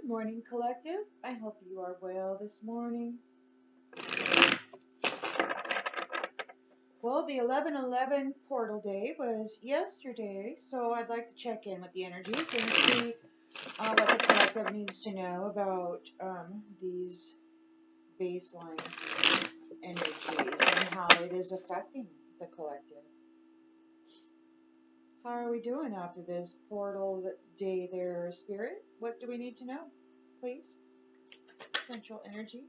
Good morning, collective. I hope you are well this morning. Well, the 11/11 portal day was yesterday, so I'd like to check in with the energies and see what the collective needs to know about these baseline energies and how it is affecting the collective. How are we doing after this portal day there, Spirit? What do we need to know, please? Central energy.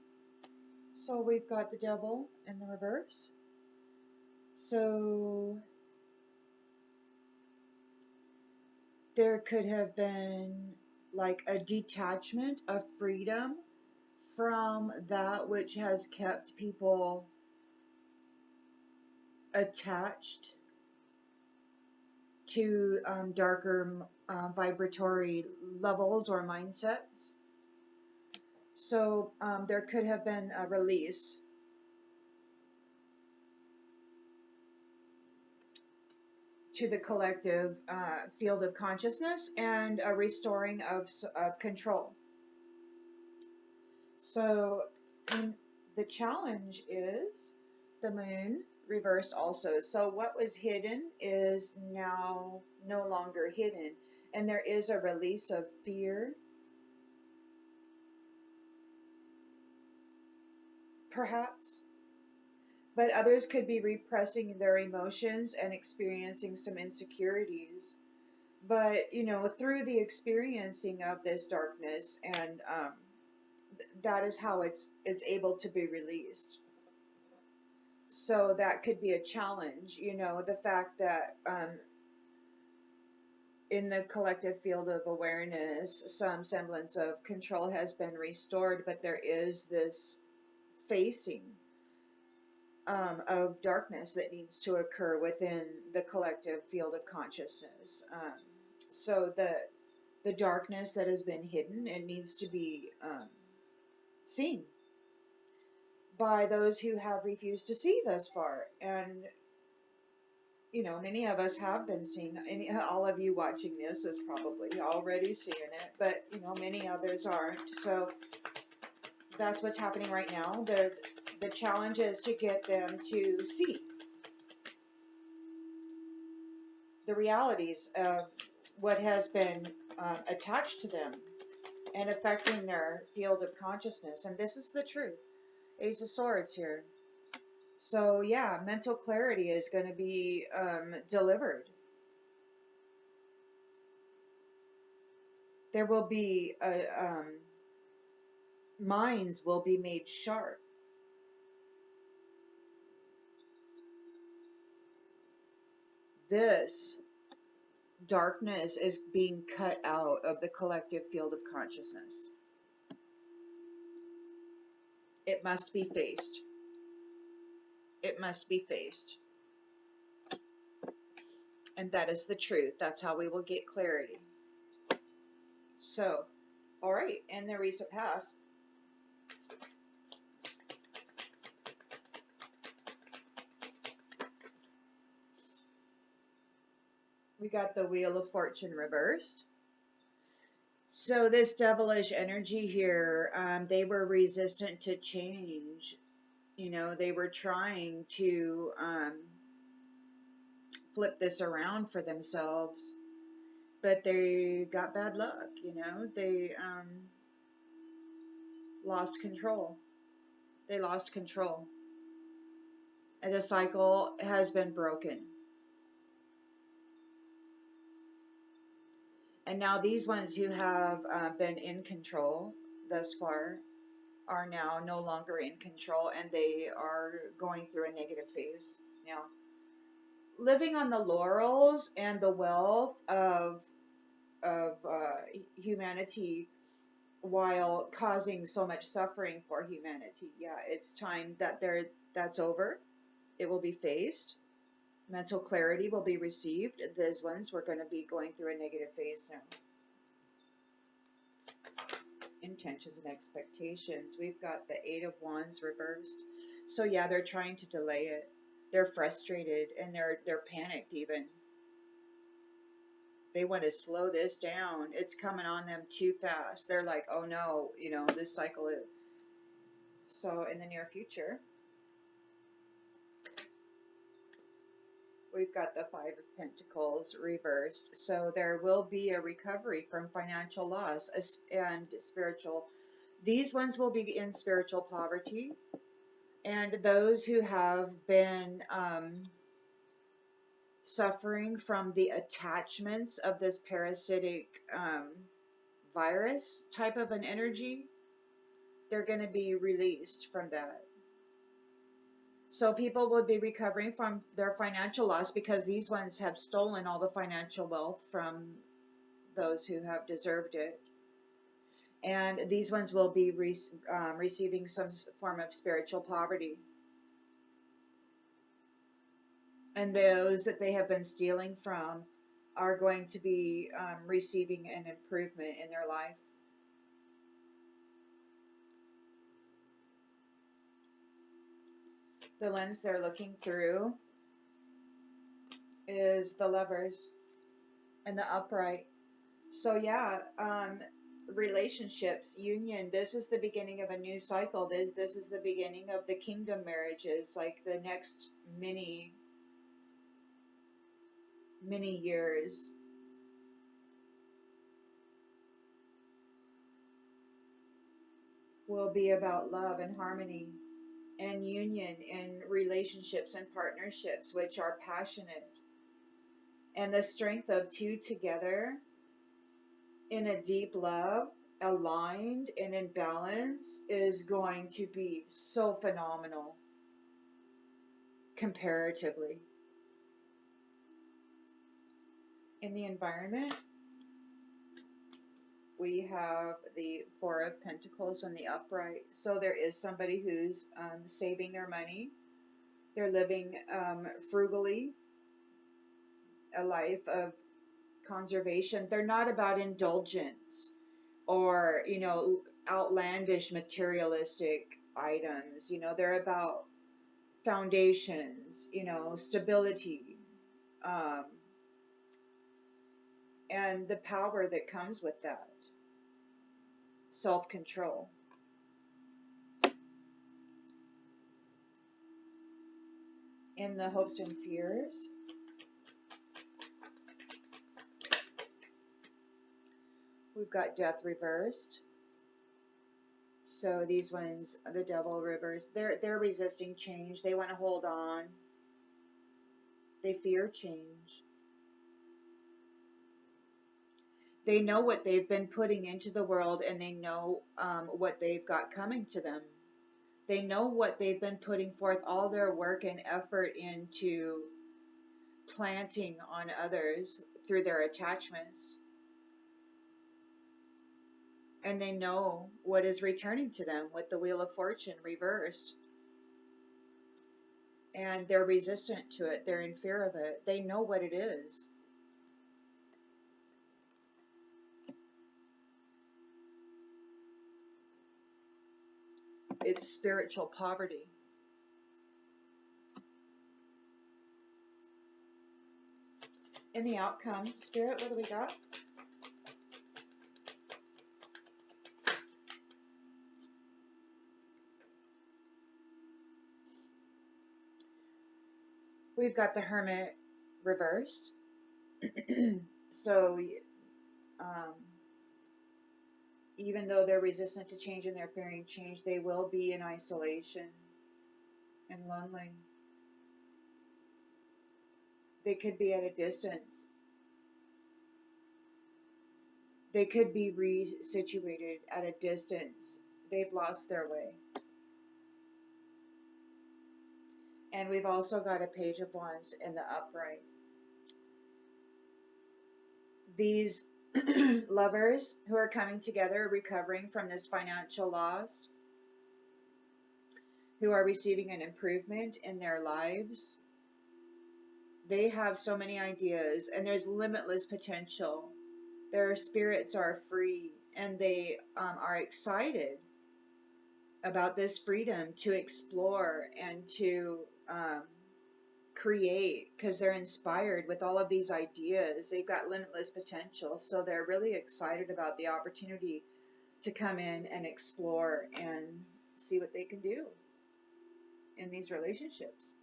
So we've got the devil in the reverse. So there could have been like a detachment of freedom from that which has kept people attached to darker vibratory levels or mindsets. So there could have been a release to the collective field of consciousness and a restoring of control. So the challenge is the moon reversed also. So what was hidden is now no longer hidden. And there is a release of fear, perhaps. But others could be repressing their emotions and experiencing some insecurities. But, through the experiencing of this darkness, and that is how it's able to be released. So that could be a challenge, the fact that in the collective field of awareness, some semblance of control has been restored, but there is this facing of darkness that needs to occur within the collective field of consciousness. So the darkness that has been hidden, it needs to be seen by those who have refused to see thus far. And many of us have been seeing, all of you watching this is probably already seeing it, but many others aren't. So that's what's happening right now. The challenge is to get them to see the realities of what has been attached to them and affecting their field of consciousness. And this is the truth. Ace of Swords here. So yeah, mental clarity is going to be delivered. There will be minds will be made sharp. This darkness is being cut out of the collective field of consciousness. It must be faced. It must be faced. And that is the truth. That's how we will get clarity. So, all right, in the recent past, we got the Wheel of Fortune reversed. So this devilish energy here, they were resistant to change. They were trying to flip this around for themselves, but they got bad luck. They lost control. They lost control. And the cycle has been broken. And now these ones who have been in control thus far are now no longer in control, and they are going through a negative phase now. Living on the laurels and the wealth of humanity while causing so much suffering for humanity. Yeah, it's time that that's over. It will be faced. Mental clarity will be received. These ones, we're going to be going through a negative phase now. Intentions and expectations. We've got the Eight of Wands reversed. So yeah, they're trying to delay it. They're frustrated and they're panicked even. They want to slow this down. It's coming on them too fast. They're like, oh no, this cycle is. So in the near future, we've got the Five of Pentacles reversed. So there will be a recovery from financial loss and spiritual. These ones will be in spiritual poverty. And those who have been suffering from the attachments of this parasitic virus type of an energy, they're going to be released from that. So people will be recovering from their financial loss because these ones have stolen all the financial wealth from those who have deserved it. And these ones will be receiving some form of spiritual poverty. And those that they have been stealing from are going to be receiving an improvement in their life. The lens they're looking through is the Lovers and the Upright. So yeah, relationships, union, this is the beginning of a new cycle. This is the beginning of the kingdom marriages, like the next many years. Will be about love and harmony and union in relationships and partnerships, which are passionate. And the strength of two together in a deep love, aligned and in balance, is going to be so phenomenal comparatively. In the environment, we have the Four of Pentacles and the Upright. So there is somebody who's saving their money. They're living frugally, a life of conservation. They're not about indulgence or, outlandish materialistic items. They're about foundations, stability, and the power that comes with that. Self-control. In the hopes and fears, we've got Death reversed. So these ones, the Devil reversed, they're resisting change. They want to hold on. They fear change. They know what they've been putting into the world, and they know what they've got coming to them. They know what they've been putting forth all their work and effort into planting on others through their attachments. And they know what is returning to them with the Wheel of Fortune reversed. And they're resistant to it. They're in fear of it. They know what it is. It's spiritual poverty. In the outcome, Spirit, what do we got? We've got the Hermit reversed. So, even though they're resistant to change and they're fearing change, they will be in isolation and lonely. They could be at a distance. They could be resituated at a distance. They've lost their way. And we've also got a Page of Wands in the Upright. These lovers who are coming together, recovering from this financial loss, who are receiving an improvement in their lives, they have so many ideas, and there's limitless potential. Their spirits are free, and they are excited about this freedom to explore and to create because they're inspired with all of these ideas. They've got limitless potential, so they're really excited about the opportunity to come in and explore and see what they can do in these relationships.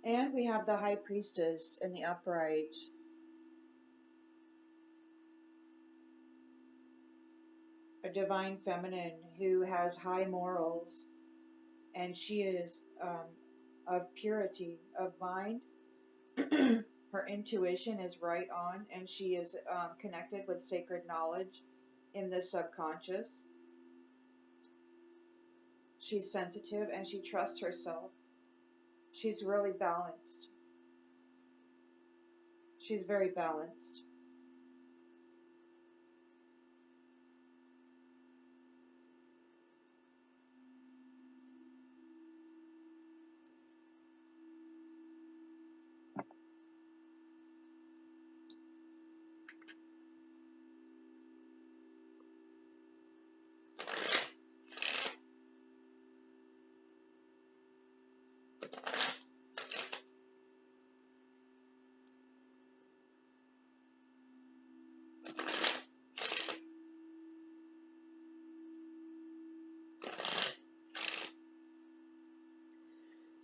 And we have the High Priestess in the upright. A divine feminine who has high morals, and she is of purity of mind. Her intuition is right on, and she is connected with sacred knowledge in the subconscious. She's sensitive and she trusts herself. She's really balanced. She's very balanced.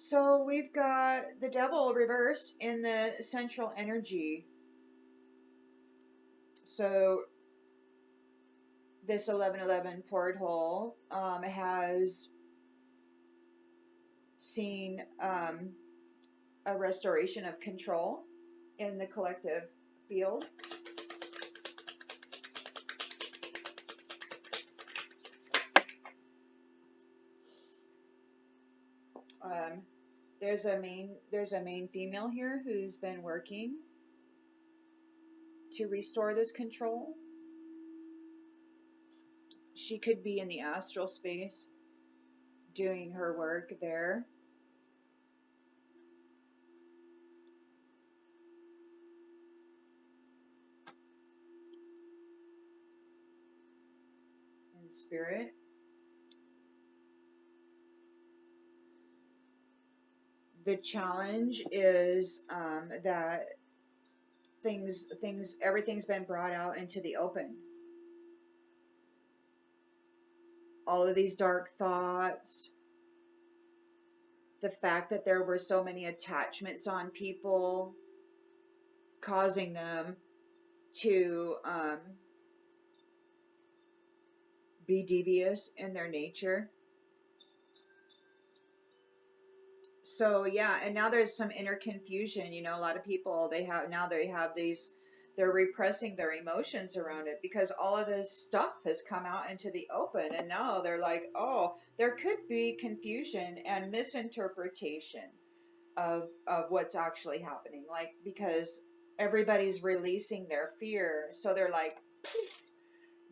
So we've got the devil reversed in the central energy. So this 1111 porthole has seen a restoration of control in the collective field. There's a main female here who's been working to restore this control. She could be in the astral space doing her work there. In spirit. The challenge is that everything's been brought out into the open. All of these dark thoughts, the fact that there were so many attachments on people, causing them to be devious in their nature. So yeah, and now there's some inner confusion. You know, a lot of people they have these, they're repressing their emotions around it because all of this stuff has come out into the open, and now they're like, oh, there could be confusion and misinterpretation of what's actually happening, like because everybody's releasing their fear, so they're like,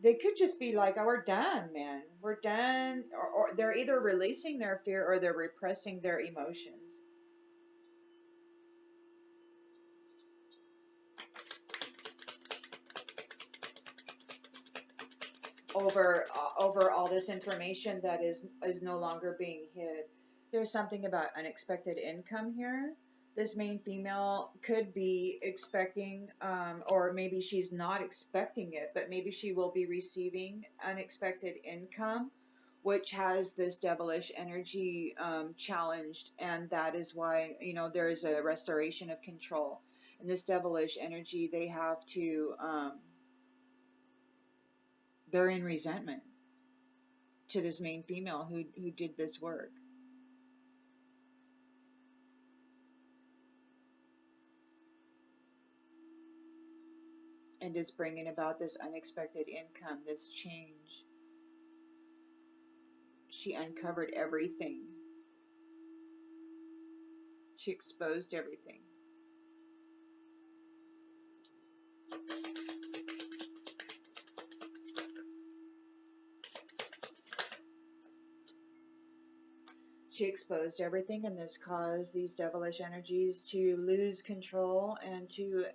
they could just be like, oh, we're done, man, we're done, or they're either releasing their fear or they're repressing their emotions. Over all this information that is no longer being hid. There's something about unexpected income here. This main female could be expecting, or maybe she's not expecting it, but maybe she will be receiving unexpected income, which has this devilish energy challenged, and that is why, you know, there is a restoration of control. And this devilish energy, they have to, they're in resentment to this main female who did this work. And is bringing about this unexpected income, this change. She uncovered everything. She exposed everything. She exposed everything, and this caused these devilish energies to lose control and to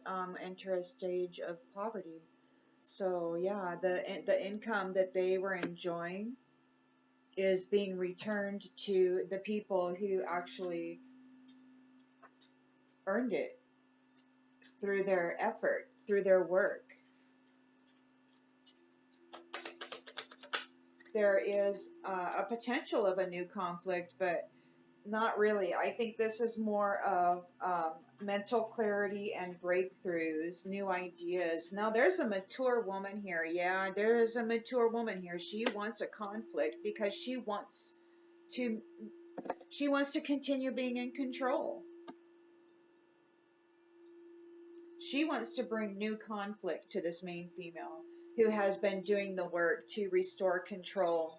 enter a stage of poverty. So yeah, the income that they were enjoying is being returned to the people who actually earned it through their effort, through their work. There is a potential of a new conflict, but not really. I think this is more of mental clarity and breakthroughs, new ideas. Now, there's a mature woman here. Yeah, there is a mature woman here. She wants a conflict because to she wants to continue being in control. She wants to bring new conflict to this main female who has been doing the work to restore control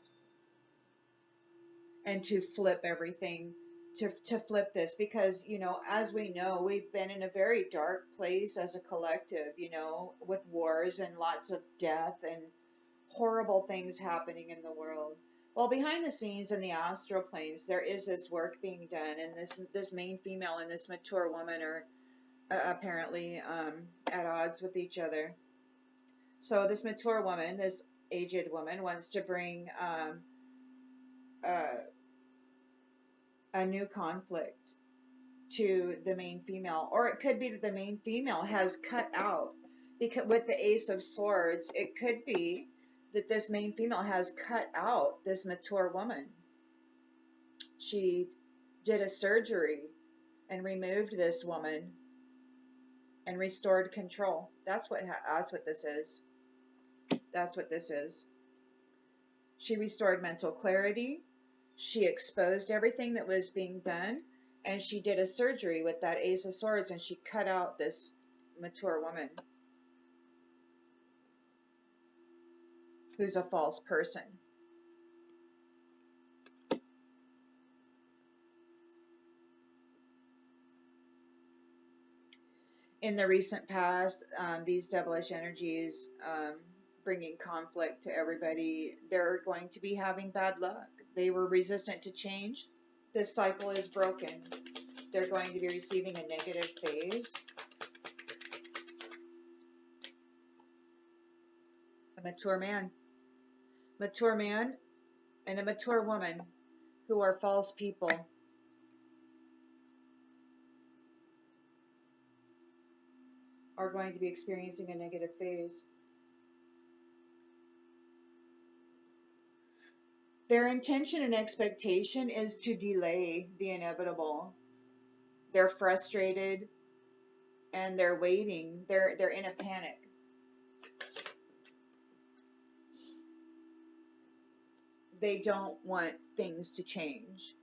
and to flip everything, to flip this, because as we know, we've been in a very dark place as a collective, with wars and lots of death and horrible things happening in the world. Well, behind the scenes in the astral planes, there is this work being done, and this main female and this mature woman are apparently at odds with each other. So this mature woman, this aged woman, wants to bring uh, a new conflict to the main female, or it could be that the main female has cut out, because with the Ace of Swords, it could be that this main female has cut out this mature woman. She did a surgery and removed this woman and restored control. That's what this is. That's what this is. She restored mental clarity. She exposed everything that was being done, and she did a surgery with that Ace of Swords, and she cut out this mature woman who's a false person. In the recent past, these devilish energies bringing conflict to everybody, they're going to be having bad luck. They were resistant to change. This cycle is broken. They're going to be receiving a negative phase. A mature man and a mature woman who are false people are going to be experiencing a negative phase. Their intention and expectation is to delay the inevitable. They're frustrated and they're waiting. They're in a panic. They don't want things to change.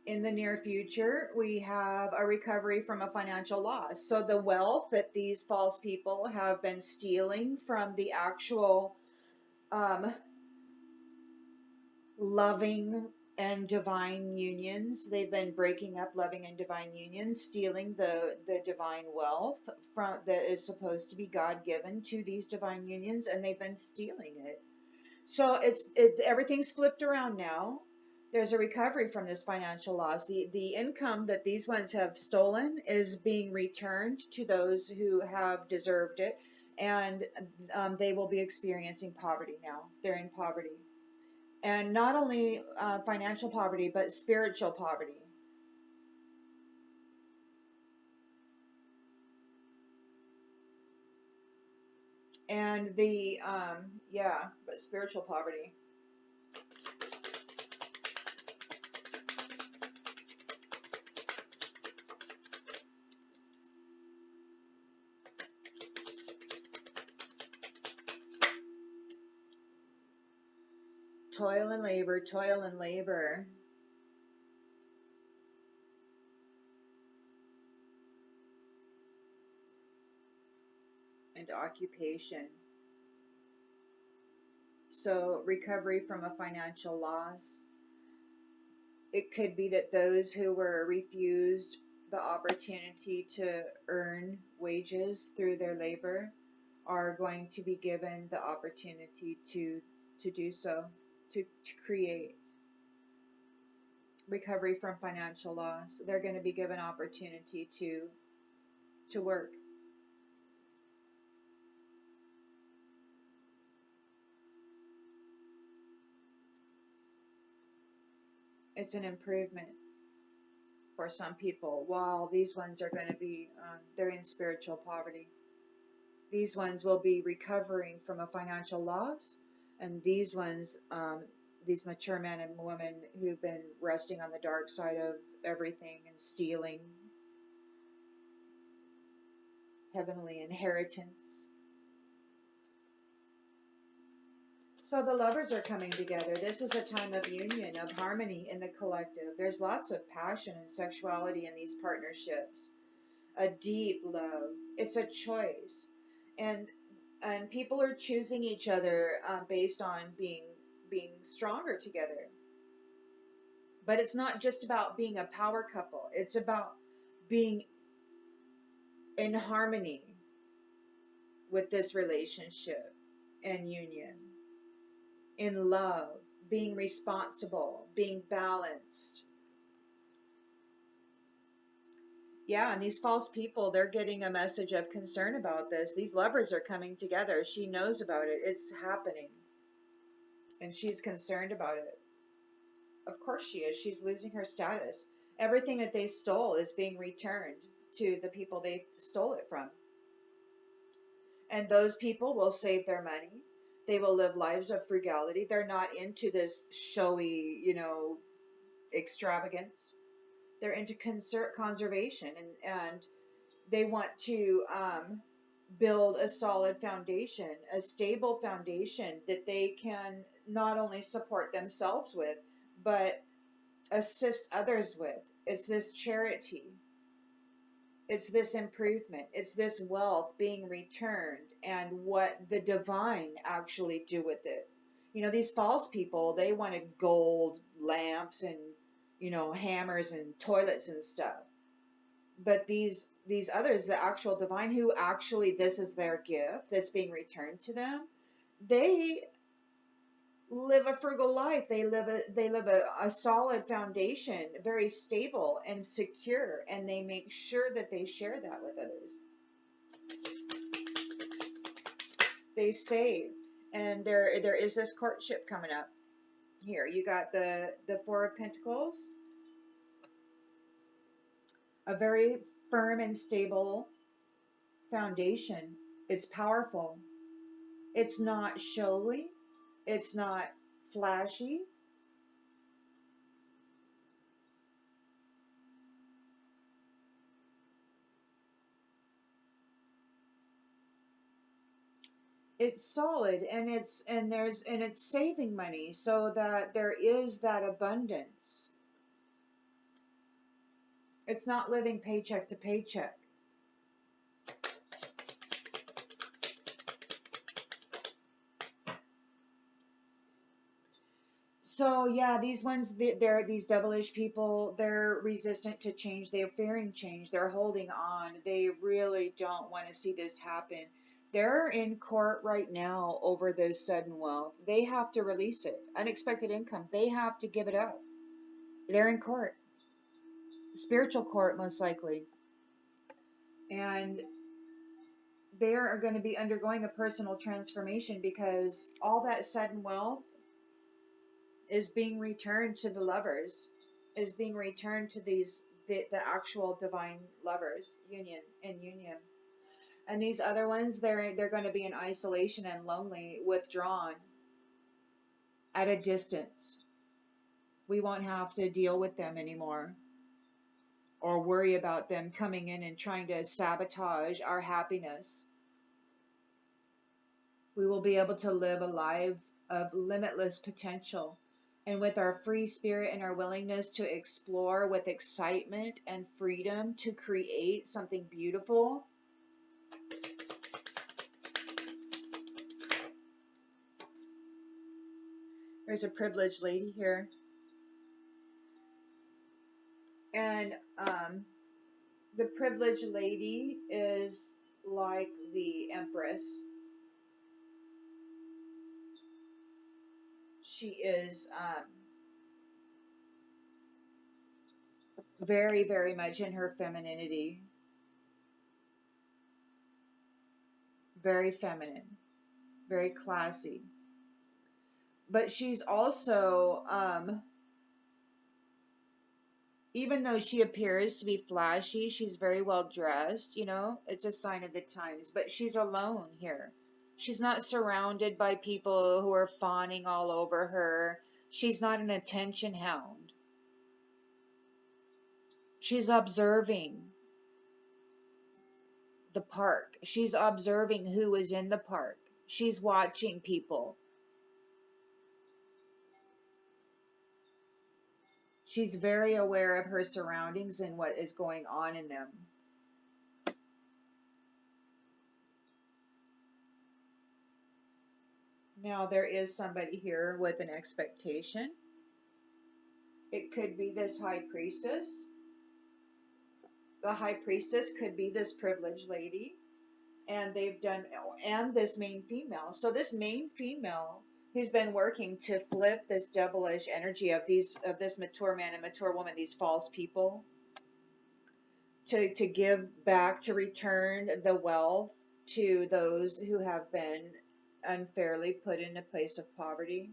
In the near future, we have a recovery from a financial loss. So the wealth that these false people have been stealing from the actual loving and divine unions, they've been breaking up loving and divine unions, stealing the divine wealth from that is supposed to be God given to these divine unions, and they've been stealing it. So everything's flipped around now. There's a recovery from this financial loss. The income that these ones have stolen is being returned to those who have deserved it, and they will be experiencing poverty now. They're in poverty. And not only financial poverty, but spiritual poverty. And but spiritual poverty. Toil and labor, toil and labor. And occupation. So recovery from a financial loss. It could be that those who were refused the opportunity to earn wages through their labor are going to be given the opportunity to do so, to create. recovery from financial loss. They're going to be given opportunity to work. It's an improvement for some people, while these ones are going to be, they're in spiritual poverty. These ones will be recovering from a financial loss, and these ones, these mature men and women who've been resting on the dark side of everything and stealing heavenly inheritance. So the lovers are coming together. This is a time of union, of harmony in the collective. There's lots of passion and sexuality in these partnerships. A deep love. It's a choice. And people are choosing each other based on being stronger together. But it's not just about being a power couple. It's about being in harmony with this relationship and union, in love, being responsible, being balanced. Yeah, and these false people, they're getting a message of concern about this. These lovers are coming together. She knows about it. It's happening. And she's concerned about it. Of course she is. She's losing her status. Everything that they stole is being returned to the people they stole it from. And those people will save their money. They will live lives of frugality. They're not into this showy, extravagance. They're into conservation, and they want to build a solid foundation, a stable foundation that they can not only support themselves with, but assist others with. It's this charity. It's this improvement. It's this wealth being returned, and what the divine actually do with it. These false people, they wanted gold lamps and, hammers and toilets and stuff. But these others, the actual divine, who actually this is their gift that's being returned to them, they live a frugal life. They live a solid foundation, very stable and secure, and they make sure that they share that with others. They save, and there is this courtship coming up. Here you got the Four of Pentacles, a very firm and stable foundation. It's powerful. It's not showy. It's not flashy. It's solid, and it's saving money so that there is that abundance. It's not living paycheck to paycheck. So yeah, these ones, they're these devilish people. They're resistant to change. They're fearing change. They're holding on. They really don't want to see this happen. They're in court right now over this sudden wealth. They have to release it. Unexpected income. They have to give it up. They're in court. Spiritual court, most likely. And they are going to be undergoing a personal transformation, because all that sudden wealth is being returned to the lovers, is being returned to the actual divine lovers, union. And these other ones, they're going to be in isolation and lonely, withdrawn, at a distance. We won't have to deal with them anymore, or worry about them coming in and trying to sabotage our happiness. We will be able to live a life of limitless potential, and with our free spirit and our willingness to explore with excitement and freedom to create something beautiful. There's a privileged lady here. And the privileged lady is like the Empress. She is very, very much in her femininity, very feminine, very classy. But she's also, even though she appears to be flashy, she's very well dressed, you know, it's a sign of the times, but she's alone here. She's not surrounded by people who are fawning all over her. She's not an attention hound. She's observing the park. She's observing who is in the park. She's watching people. She's very aware of her surroundings and what is going on in them. Now, there is somebody here with an expectation. It could be this high priestess. The high priestess could be this privileged lady, and and this main female. So this main female who's been working to flip this devilish energy of this mature man and mature woman, these false people, to give back, to return the wealth to those who have been unfairly put in a place of poverty.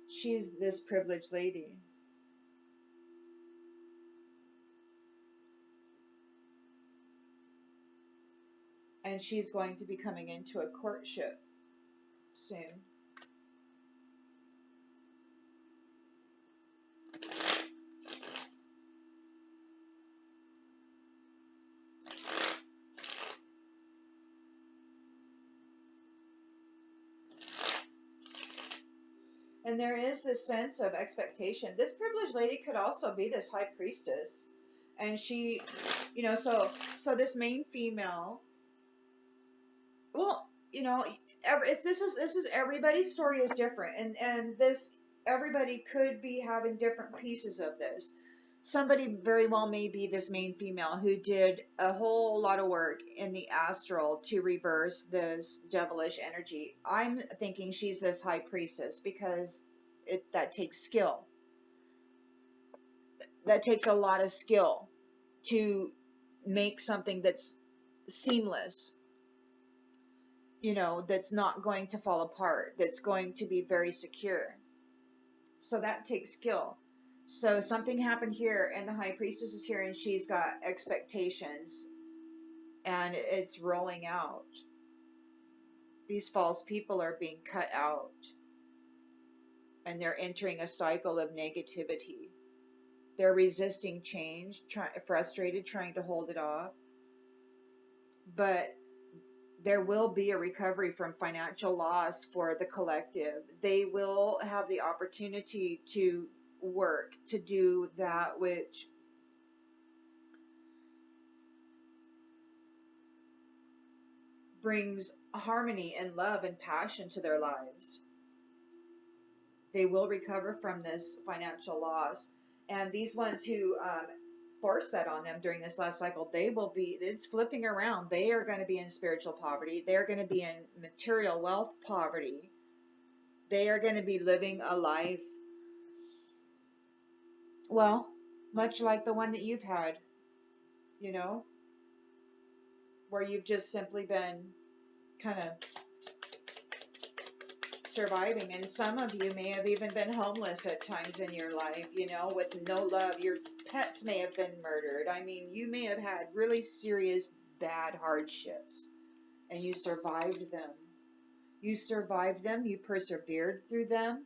She's this privileged lady. And she's going to be coming into a courtship soon. And there is this sense of expectation. This privileged lady could also be this high priestess. And she, you know, so this main female, well, you know, this is everybody's story is different, and this everybody could be having different pieces of this. Somebody very well may be this main female who did a whole lot of work in the astral to reverse this devilish energy. I'm thinking she's this high priestess because that takes skill. That takes a lot of skill to make something that's seamless, you know, that's not going to fall apart, that's going to be very secure. So that takes skill. So something happened here, and the high priestess is here, and she's got expectations, and it's rolling out. These false people are being cut out, and they're entering a cycle of negativity. They're resisting change, frustrated, trying to hold it off. But there will be a recovery from financial loss for the collective. They will have the opportunity to work, to do that which brings harmony and love and passion to their lives. They will recover from this financial loss. And these ones who force that on them during this last cycle, it's flipping around. They are going to be in spiritual poverty. They're going to be in material wealth poverty. They are going to be living a life, well, much like the one that you've had, you know, where you've just simply been kind of surviving. And some of you may have even been homeless at times in your life, you know, with no love. Your pets may have been murdered. I mean, you may have had really serious bad hardships, and you survived them. You survived them, you persevered through them,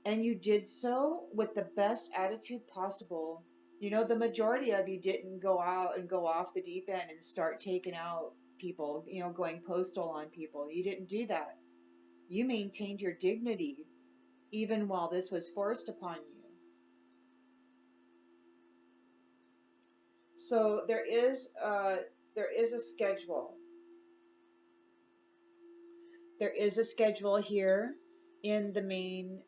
and you did so with the best attitude possible. You know, the majority of you didn't go out and go off the deep end and start taking out people, you know, going postal on people. You didn't do that. You maintained your dignity even while this was forced upon you. So there is a schedule. There is a schedule here in the main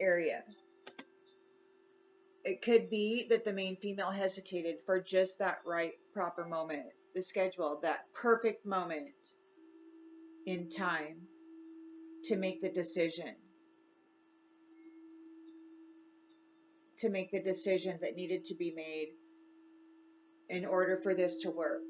area. It could be that the main female hesitated for just that right proper moment, the schedule, that perfect moment in time to make the decision. to make the decision that needed to be made in order for this to work.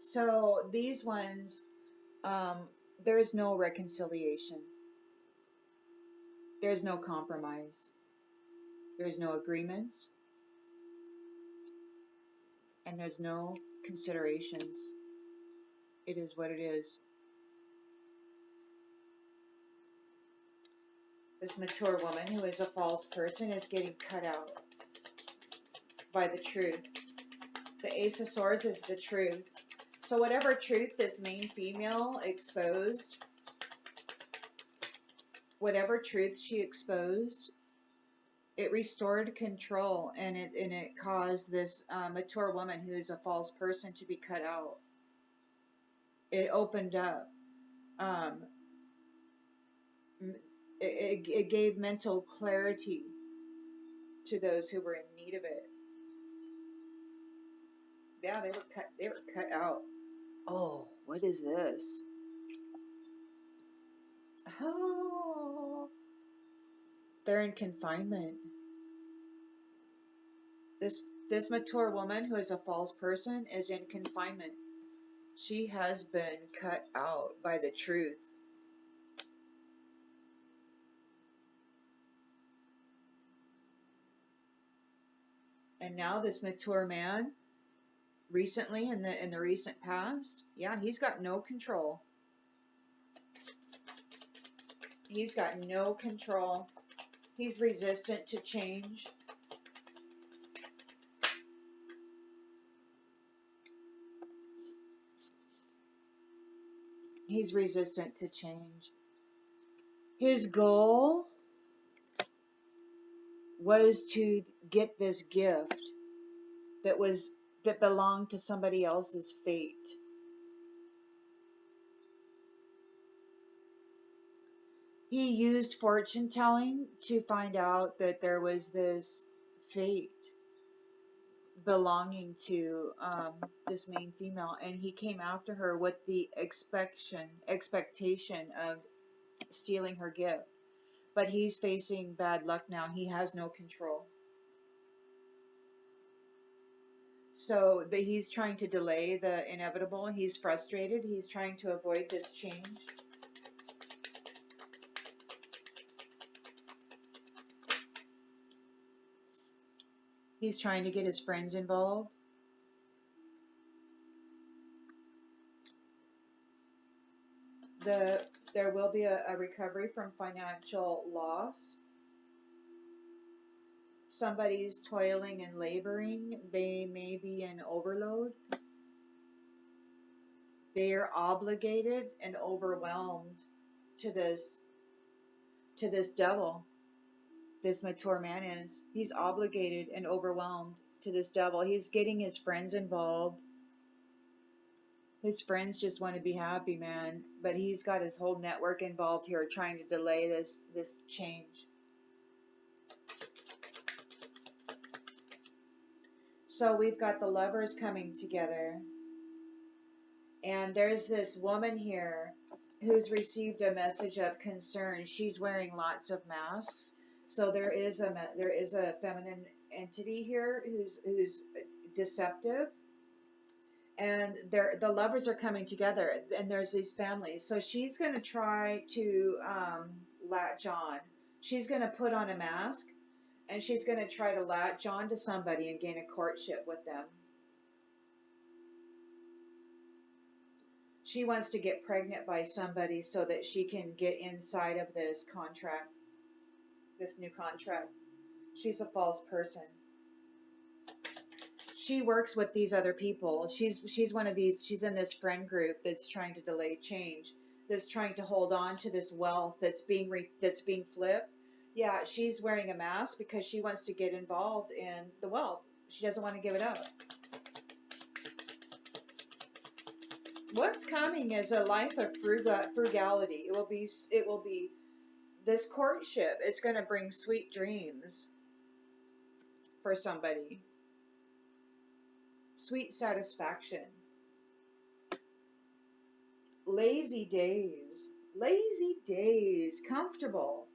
So these ones, there is no reconciliation. There's no compromise. There's no agreements. And there's no considerations. It is what it is. This mature woman who is a false person is getting cut out by the truth. The Ace of Swords is the truth. So whatever truth this main female exposed, whatever truth she exposed, it restored control, and it caused this mature woman who is a false person to be cut out. It opened up. Um, it gave mental clarity to those who were in need of it. Yeah, they were cut out. Oh, what is this? Oh, they're in confinement. This mature woman who is a false person is in confinement. She has been cut out by the truth. And now this mature man, recently in the recent past, yeah, he's got no control. He's got no control. He's resistant to change. He's resistant to change. His goal was to get this gift that belonged to somebody else's fate. He used fortune telling to find out that there was this fate belonging to this main female, and he came after her with the expectation of stealing her gift. But he's facing bad luck now. He has no control. So he's trying to delay the inevitable. He's frustrated. He's trying to avoid this change. He's trying to get his friends involved. There will be a recovery from financial loss. Somebody's toiling and laboring. They may be in overload. They are obligated and overwhelmed to this devil. This mature man is. He's obligated and overwhelmed to this devil. He's getting his friends involved. His friends just want to be happy, man. But he's got his whole network involved here trying to delay this change. So we've got the lovers coming together. And there's this woman here who's received a message of concern. She's wearing lots of masks. So there is a feminine entity here who's deceptive. And the lovers are coming together, and there's these families. So she's going to try to latch on. She's going to put on a mask, and she's going to try to latch on to somebody and gain a courtship with them. She wants to get pregnant by somebody so that she can get inside of this contract, this new contract. She's a false person. She works with these other people. She's one of these. She's in this friend group that's trying to delay change. That's trying to hold on to this wealth that's being flipped. Yeah, she's wearing a mask because she wants to get involved in the wealth. She doesn't want to give it up. What's coming is a life of frugality. It will be this courtship. It's going to bring sweet dreams for somebody. Sweet satisfaction. Lazy days. Lazy days. Comfortable.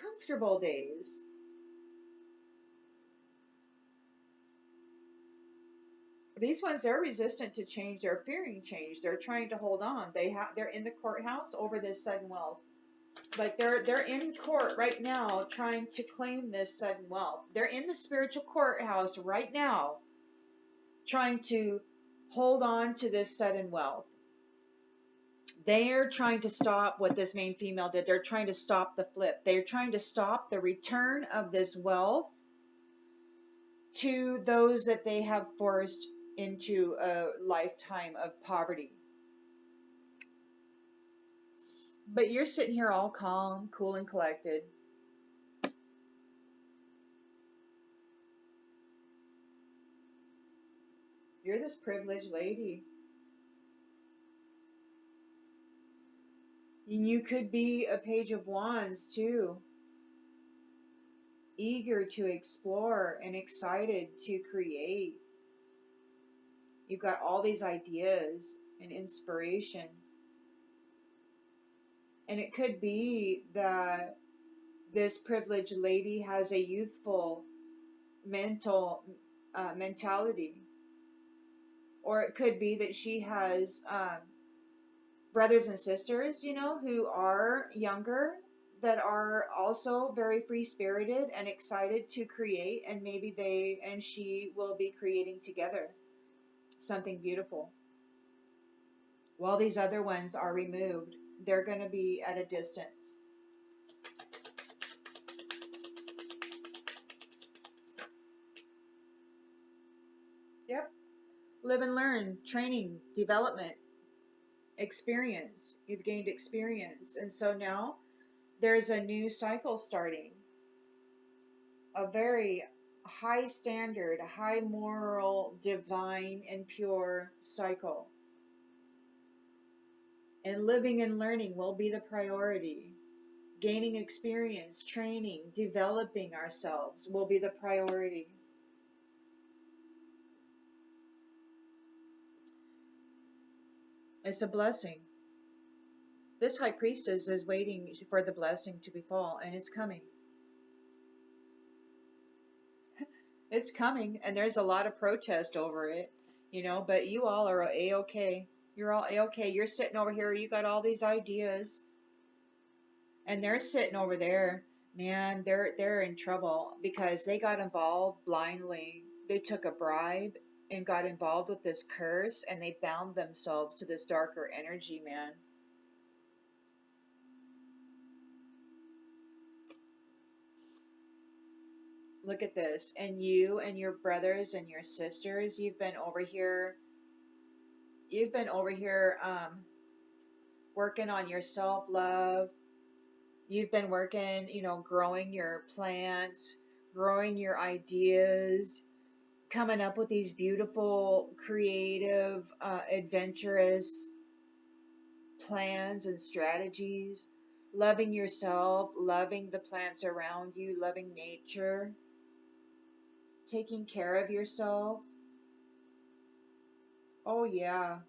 Comfortable days. These ones, they're resistant to change. They're fearing change. They're trying to hold on. They're in the courthouse over this sudden wealth. Like they're in court right now trying to claim this sudden wealth. They're in the spiritual courthouse right now trying to hold on to this sudden wealth. They're trying to stop what this main female did. They're trying to stop the flip. They're trying to stop the return of this wealth to those that they have forced into a lifetime of poverty. But you're sitting here all calm, cool, and collected. You're this privileged lady. And you could be a page of wands too. Eager to explore and excited to create. You've got all these ideas and inspiration. And it could be that this privileged lady has a youthful mentality. Or it could be that she has brothers and sisters, who are younger, that are also very free-spirited and excited to create, and maybe they and she will be creating together something beautiful. While these other ones are removed, they're going to be at a distance. Yep. Live and learn, training, development, experience. You've gained experience. And so now there's a new cycle starting. A very high standard, high moral, divine, and pure cycle. And living and learning will be the priority. Gaining experience, training, developing ourselves will be the priority. It's a blessing. This high priestess is waiting for the blessing to befall, and it's coming. It's coming, and there's a lot of protest over it, but you all are A-okay. You're all A-okay. You're sitting over here, you got all these ideas, and they're sitting over there. Man, they're in trouble because they got involved blindly. They took a bribe and got involved with this curse, and they bound themselves to this darker energy, man. Look at this. And you and your brothers and your sisters, you've been over here working on your self-love. You've been working, growing your plants, growing your ideas, coming up with these beautiful, creative, adventurous plans and strategies, loving yourself, loving the plants around you, loving nature, taking care of yourself. Oh yeah,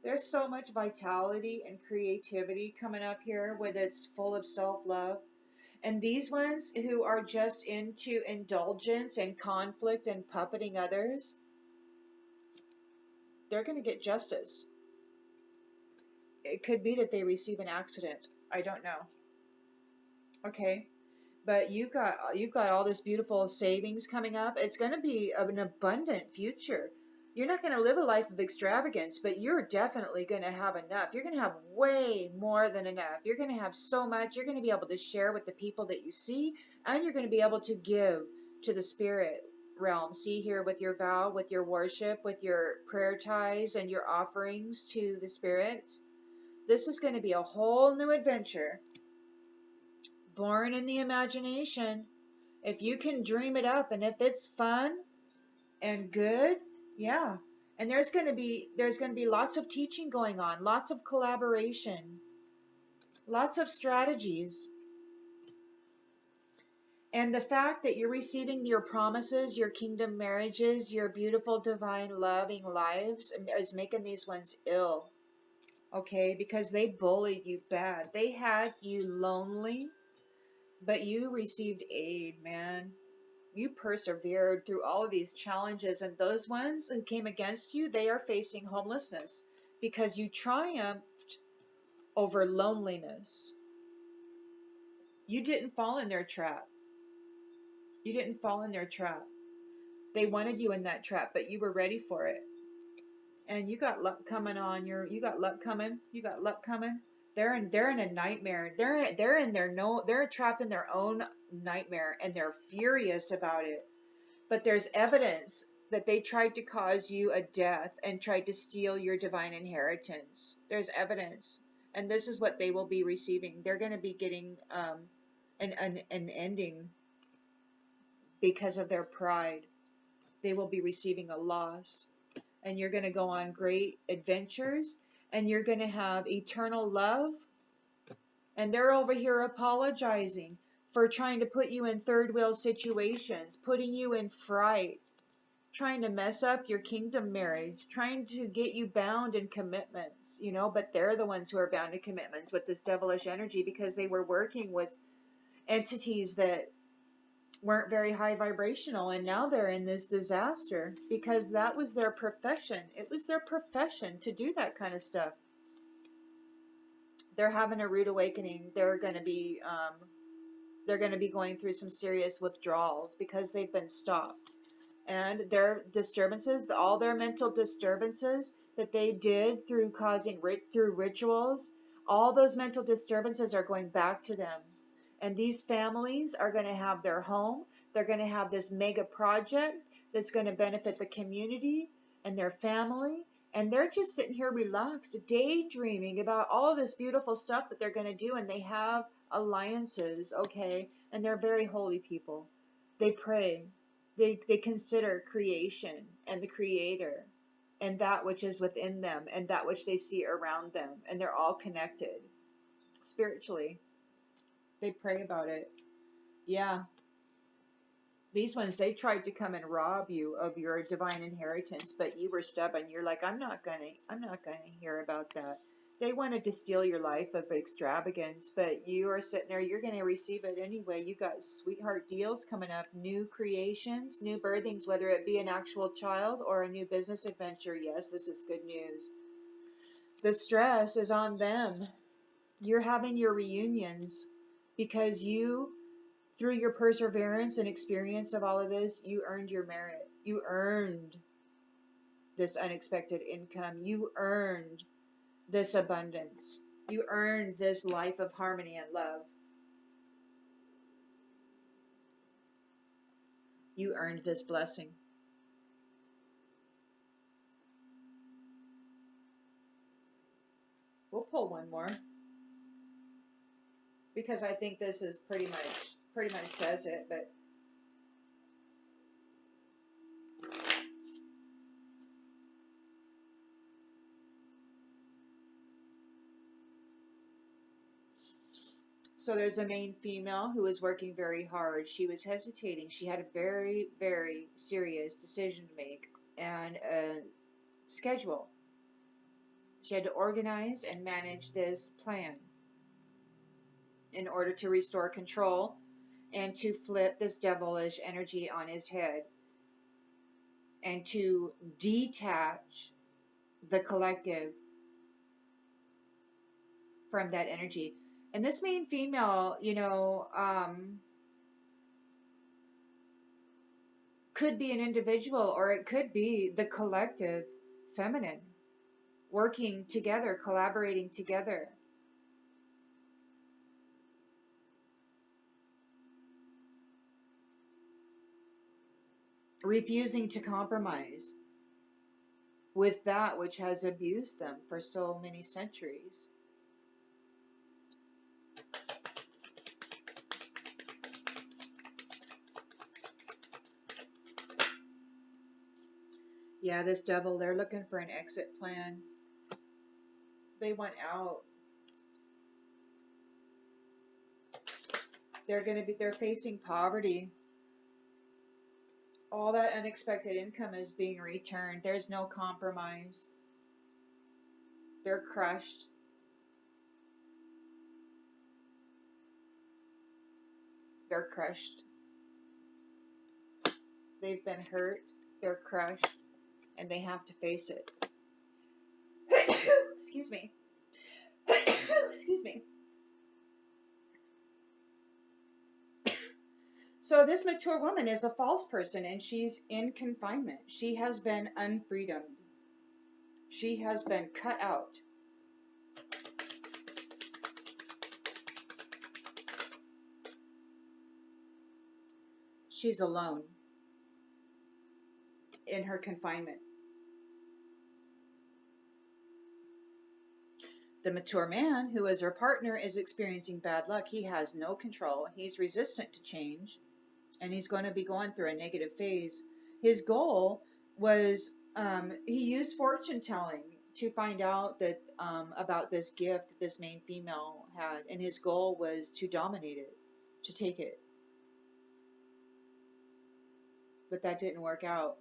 there's so much vitality and creativity coming up here with it's full of self-love. And these ones who are just into indulgence and conflict and puppeting others, they're going to get justice. It could be that they receive an accident. I don't know. Okay. But you've got all this beautiful savings coming up. It's going to be an abundant future. You're not going to live a life of extravagance, but you're definitely going to have enough. You're going to have way more than enough. You're going to have so much. You're going to be able to share with the people that you see, and you're going to be able to give to the spirit realm. See here with your vow, with your worship, with your prayer ties and your offerings to the spirits. This is going to be a whole new adventure. Born in the imagination. If you can dream it up and if it's fun, and good. Yeah. And there's going to be lots of teaching going on, lots of collaboration, lots of strategies. And the fact that you're receiving your promises, your kingdom marriages, your beautiful divine loving lives is making these ones ill. Okay, because they bullied you bad. They had you lonely, but you received aid, man. You persevered through all of these challenges, and those ones who came against you, they are facing homelessness because you triumphed over loneliness. You didn't fall in their trap. You didn't fall in their trap. They wanted you in that trap, but you were ready for it. And you got luck coming on your you got luck coming. You got luck coming. They're in a nightmare. They're trapped in their own nightmare, and they're furious about it. But there's evidence that they tried to cause you a death and tried to steal your divine inheritance. There's evidence. And this is what they will be receiving. They're going to be getting an ending because of their pride. They will be receiving a loss. And you're going to go on great adventures. And you're going to have eternal love. And they're over here apologizing for trying to put you in third wheel situations, putting you in fright, trying to mess up your kingdom marriage, trying to get you bound in commitments, but they're the ones who are bound in commitments with this devilish energy because they were working with entities that weren't very high vibrational, and now they're in this disaster because that was their profession. It was their profession to do that kind of stuff. They're having a rude awakening. They're going to be going through some serious withdrawals because they've been stopped. And their disturbances, all their mental disturbances that they did through through rituals, all those mental disturbances are going back to them. And these families are going to have their home. They're going to have this mega project that's going to benefit the community and their family. And they're just sitting here relaxed, daydreaming about all of this beautiful stuff that they're going to do. And they have alliances, okay? And they're very holy people. They pray. They consider creation and the creator and that which is within them and that which they see around them. And they're all connected spiritually. They pray about it. Yeah. These ones, they tried to come and rob you of your divine inheritance, but you were stubborn. You're like, I'm not gonna hear about that. They wanted to steal your life of extravagance, but you are sitting there, you're gonna receive it anyway. You got sweetheart deals coming up, new creations, new birthings, whether it be an actual child or a new business adventure. Yes, this is good news. The stress is on them. You're having your reunions because through your perseverance and experience of all of this, you earned your merit. You earned this unexpected income. You earned this abundance. You earned this life of harmony and love. You earned this blessing. We'll pull one more because I think this is pretty much says it, but so there's a main female who was working very hard. She was hesitating. She had a very, very serious decision to make and a schedule. She had to organize and manage this plan in order to restore control and to flip this devilish energy on his head and to detach the collective from that energy. And this main female, could be an individual or it could be the collective feminine working together, collaborating together. Refusing to compromise with that which has abused them for so many centuries. Yeah, this devil, they're looking for an exit plan. They want out. They're facing poverty. All that unexpected income is being returned. There's no compromise. They're crushed. They're crushed. They've been hurt. They're crushed. And they have to face it. Excuse me. Excuse me. So this mature woman is a false person, and she's in confinement. She has been unfreedomed. She has been cut out. She's alone in her confinement. The mature man, who is her partner, is experiencing bad luck. He has no control. He's resistant to change, and he's going to be going through a negative phase. His goal was, he used fortune telling to find out that about this gift that this main female had, and his goal was to dominate it, to take it. But that didn't work out.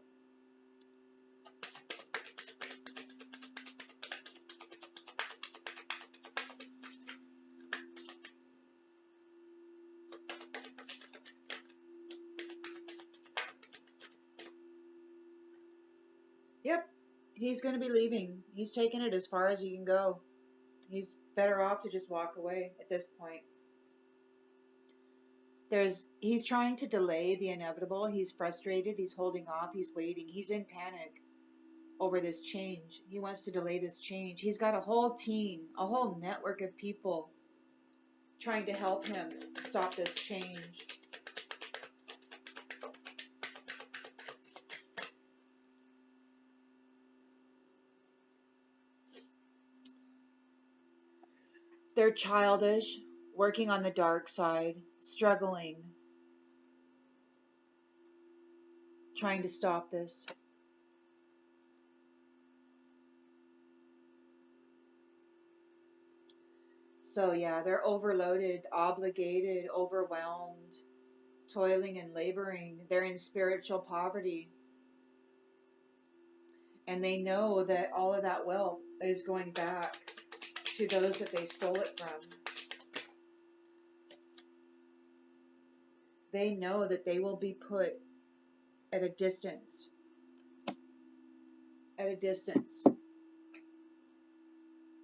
Yep, he's going to be leaving. He's taking it as far as he can go. He's better off to just walk away at this point. He's trying to delay the inevitable. He's frustrated. He's holding off. He's waiting. He's in panic over this change. He wants to delay this change. He's got a whole team, a whole network of people trying to help him stop this change. They're childish, working on the dark side, struggling, trying to stop this. So yeah, they're overloaded, obligated, overwhelmed, toiling and laboring. They're in spiritual poverty. And they know that all of that wealth is going back to those that they stole it from. They know that they will be put at a distance. At a distance.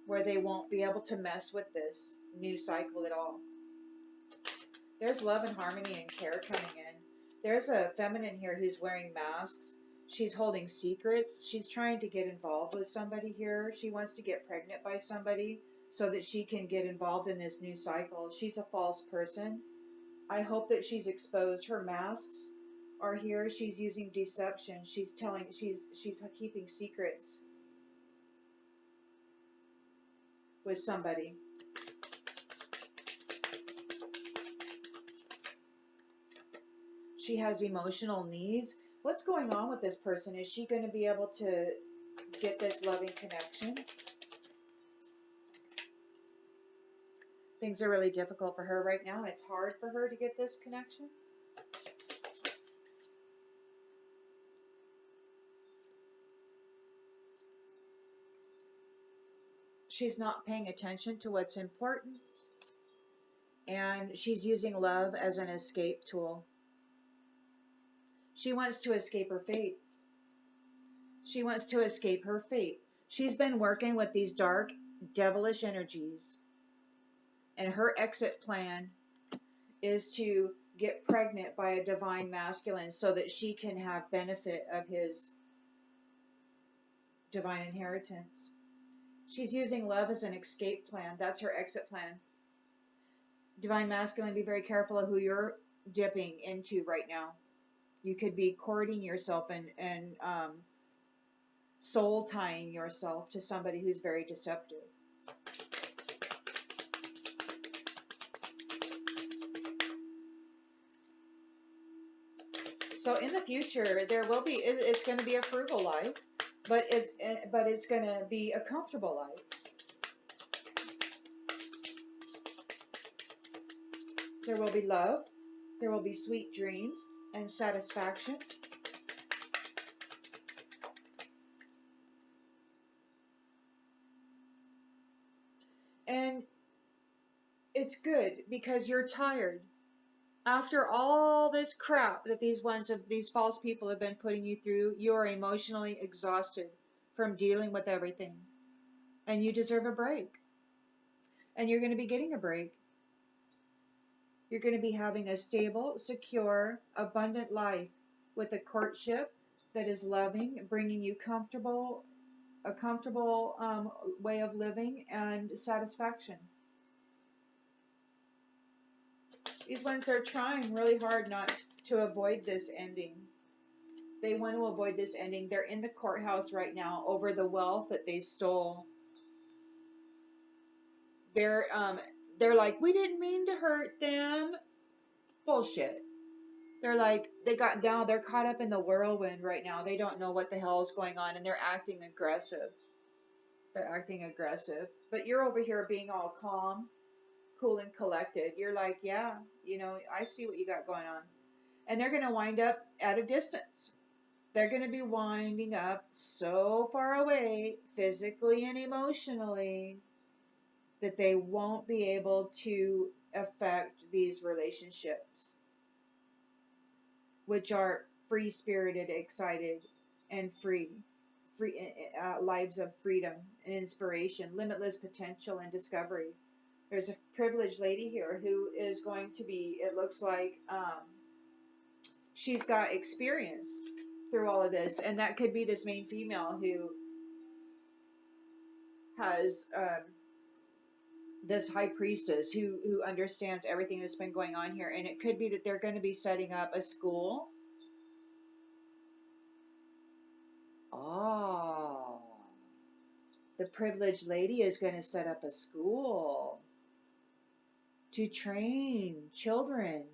Where they won't be able to mess with this new cycle at all. There's love and harmony and care coming in. There's a feminine here who's wearing masks. She's holding secrets. She's trying to get involved with somebody here. She wants to get pregnant by somebody so that she can get involved in this new cycle. She's a false person. I hope that she's exposed. Her masks are here. She's using deception. She's keeping secrets with somebody. She has emotional needs. What's going on with this person? Is she going to be able to get this loving connection? Things are really difficult for her right now. It's hard for her to get this connection. She's not paying attention to what's important. And she's using love as an escape tool. She wants to escape her fate. She wants to escape her fate. She's been working with these dark, devilish energies. And her exit plan is to get pregnant by a divine masculine so that she can have benefit of his divine inheritance. She's using love as an escape plan. That's her exit plan. Divine masculine, be very careful of who you're dipping into right now. You could be courting yourself and soul tying yourself to somebody who's very deceptive. So in the future, it's going to be a frugal life. but it's going to be a comfortable life. There will be love, there will be sweet dreams and satisfaction. And it's good because you're tired. After all this crap that these false people have been putting you through, you're emotionally exhausted from dealing with everything. And you deserve a break. And you're going to be getting a break. You're going to be having a stable, secure, abundant life with a courtship that is loving, bringing you a comfortable way of living and satisfaction. These ones are trying really hard not to avoid this ending. They want to avoid this ending. They're in the courthouse right now over the wealth that they stole. They're like, we didn't mean to hurt them. Bullshit. They're like, they're caught up in the whirlwind right now. They don't know what the hell is going on, and they're acting aggressive. But you're over here being all calm, cool, and collected. You're like, yeah, I see what you got going on. And they're going to wind up at a distance. They're going to be winding up so far away, physically and emotionally, that they won't be able to affect these relationships, which are free-spirited, excited, and free lives of freedom and inspiration, limitless potential and discovery. There's a privileged lady here who is going to be, it looks like, she's got experience through all of this, and that could be this main female who has this high priestess who understands everything that's been going on here, and it could be that they're going to be setting up a school. Oh, the privileged lady is going to set up a school to train children,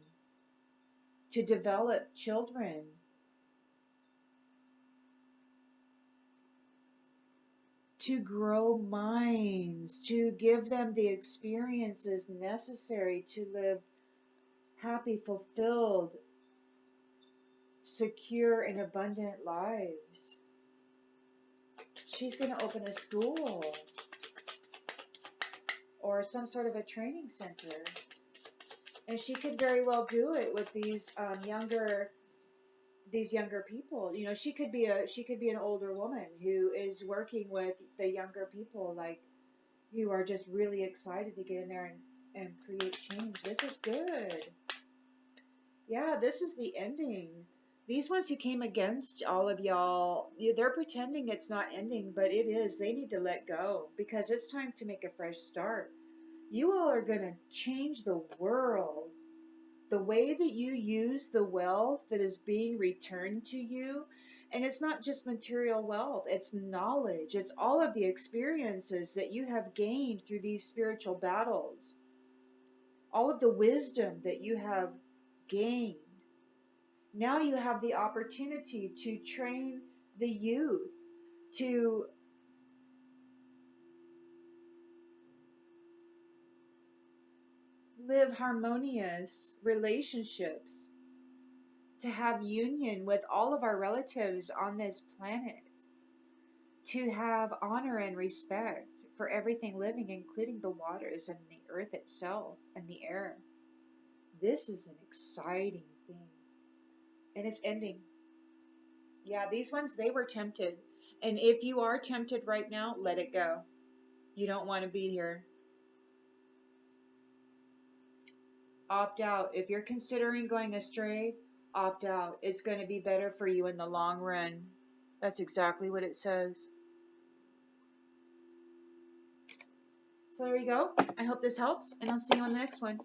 to develop children, to grow minds, to give them the experiences necessary to live happy, fulfilled, secure, and abundant lives. She's going to open a school or some sort of a training center. And she could very well do it with these younger people. She could be an older woman who is working with the younger people, like, who are just really excited to get in there and create change. This is good. Yeah, this is the ending. These ones who came against all of y'all, they're pretending it's not ending, but it is. They need to let go because it's time to make a fresh start. You all are going to change the world. The way that you use the wealth that is being returned to you, and it's not just material wealth, it's knowledge. It's all of the experiences that you have gained through these spiritual battles. All of the wisdom that you have gained. Now you have the opportunity to train the youth to live harmonious relationships, to have union with all of our relatives on this planet, to have honor and respect for everything living, including the waters and the earth itself and the air. This is an exciting thing. And it's ending. Yeah, these ones, they were tempted. And if you are tempted right now, let it go. You don't want to be here. Opt out. If you're considering going astray, opt out. It's going to be better for you in the long run. That's exactly what it says. So there you go. I hope this helps, and I'll see you on the next one.